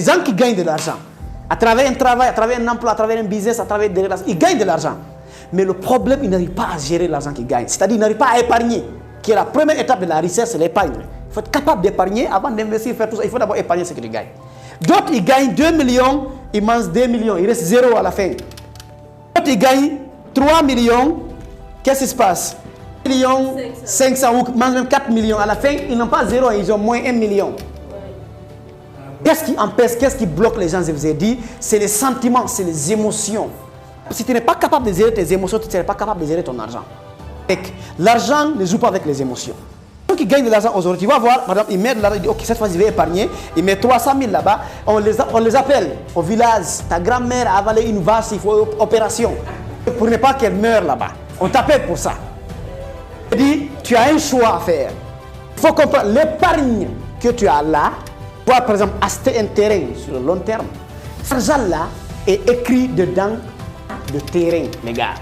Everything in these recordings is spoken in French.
Les gens qui gagnent de l'argent, à travers un travail, à travers un emploi, à travers un business, à travers des relations, ils gagnent de l'argent. Mais le problème, ils n'arrivent pas à gérer l'argent qu'ils gagnent. C'est-à-dire qu'ils n'arrivent pas à épargner, qui est la première étape de la richesse, c'est l'épargne. Il faut être capable d'épargner avant d'investir, faire tout ça. Il faut d'abord épargner ce que tu gagnes. D'autres, ils gagnent 2 millions, ils mangent 2 millions, il reste 0 à la fin. D'autres, ils gagnent 3 millions, qu'est-ce qui se passe? 1 million 500 ou même 4 millions. À la fin, ils n'ont pas 0, ils ont moins 1 million. Qu'est-ce qui empêche, qu'est-ce qui bloque les gens? Je vous ai dit, c'est les sentiments, c'est les émotions. Si tu n'es pas capable de gérer tes émotions, tu ne serais pas capable de gérer ton argent. L'argent ne joue pas avec les émotions. Ceux qui gagnent de l'argent aujourd'hui, tu vas voir, par exemple, ils mettent de l'argent, ils disent, ok, cette fois je vais épargner, ils mettent 300 000 là-bas, on les appelle au village, ta grand-mère a avalé une vache, il faut opération. Pour ne pas qu'elle meure là-bas. On t'appelle pour ça. Je dis, tu as un choix à faire. Il faut comprendre, l'épargne que tu as là, tu vas par exemple acheter un terrain sur le long terme. Cet argent-là est écrit dedans de terrain, les gars.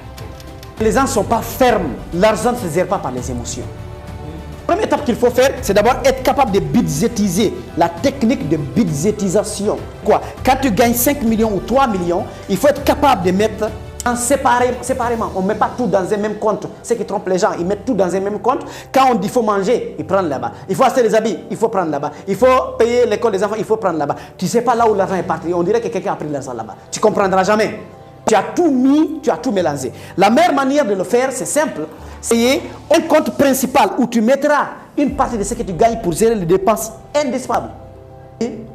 Les gens ne sont pas fermes. L'argent ne se gère pas par les émotions. La première étape qu'il faut faire, c'est d'abord être capable de budgétiser. La technique de budgétisation. Quoi? Quand tu gagnes 5 millions ou 3 millions, il faut être capable de mettre séparément. On ne met pas tout dans un même compte. Ce qui trompe les gens, ils mettent tout dans un même compte. Quand on dit qu'il faut manger, ils prennent là-bas. Il faut acheter les habits, il faut prendre là-bas. Il faut payer l'école des enfants, il faut prendre là-bas. Tu ne sais pas là où l'argent est parti. On dirait que quelqu'un a pris l'argent là-bas. Tu ne comprendras jamais. Tu as tout mis, tu as tout mélangé. La meilleure manière de le faire, c'est simple. C'est un compte principal où tu mettras une partie de ce que tu gagnes pour gérer les dépenses indispensables.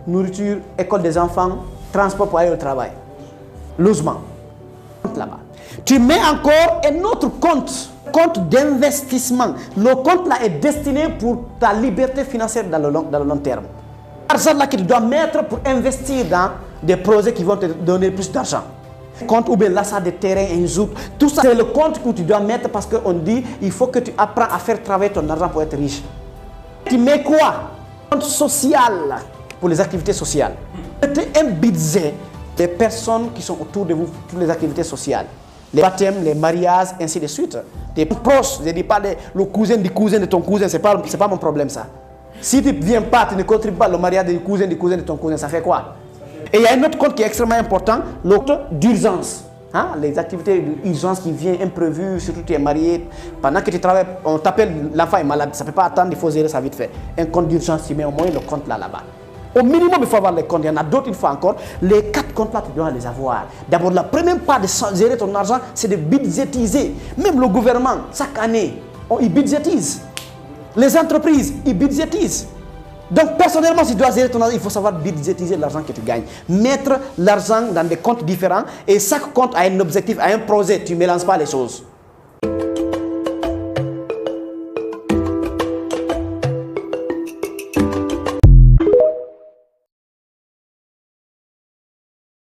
Nourriture, école des enfants, transport pour aller au travail, logement. Là-bas. Tu mets encore un autre compte d'investissement. Le compte là est destiné pour ta liberté financière dans le long terme. L'argent là que tu dois mettre pour investir dans des projets qui vont te donner plus d'argent. Compte ou bien l'achat de terrain, un zouk, tout ça c'est le compte que tu dois mettre parce qu'on dit il faut que tu apprennes à faire travailler ton argent pour être riche. Tu mets quoi? Compte social pour les activités sociales. Mettez un budget des personnes qui sont autour de vous, toutes les activités sociales. Les baptêmes, les mariages, ainsi de suite. Des proches, je ne dis pas le cousin du cousin de ton cousin, ce n'est pas mon problème ça. Si tu ne viens pas, tu ne contribues pas au mariage du cousin de ton cousin, ça fait quoi? Et il y a un autre compte qui est extrêmement important, le compte d'urgence. Hein? Les activités d'urgence qui viennent imprévues, surtout tu es marié, pendant que tu travailles, on t'appelle, l'enfant est malade, ça ne peut pas attendre, il faut gérer ça vite fait. Un compte d'urgence, tu mets au moins le compte là-bas. Au minimum, il faut avoir les comptes. Il y en a d'autres, une fois encore. Les 4 comptes-là, tu dois les avoir. D'abord, la première part de gérer ton argent, c'est de budgétiser. Même le gouvernement, chaque année, il budgétise. Les entreprises, ils budgétisent. Donc, personnellement, si tu dois gérer ton argent, il faut savoir budgétiser l'argent que tu gagnes. Mettre l'argent dans des comptes différents et chaque compte a un objectif, a un projet. Tu ne mélanges pas les choses.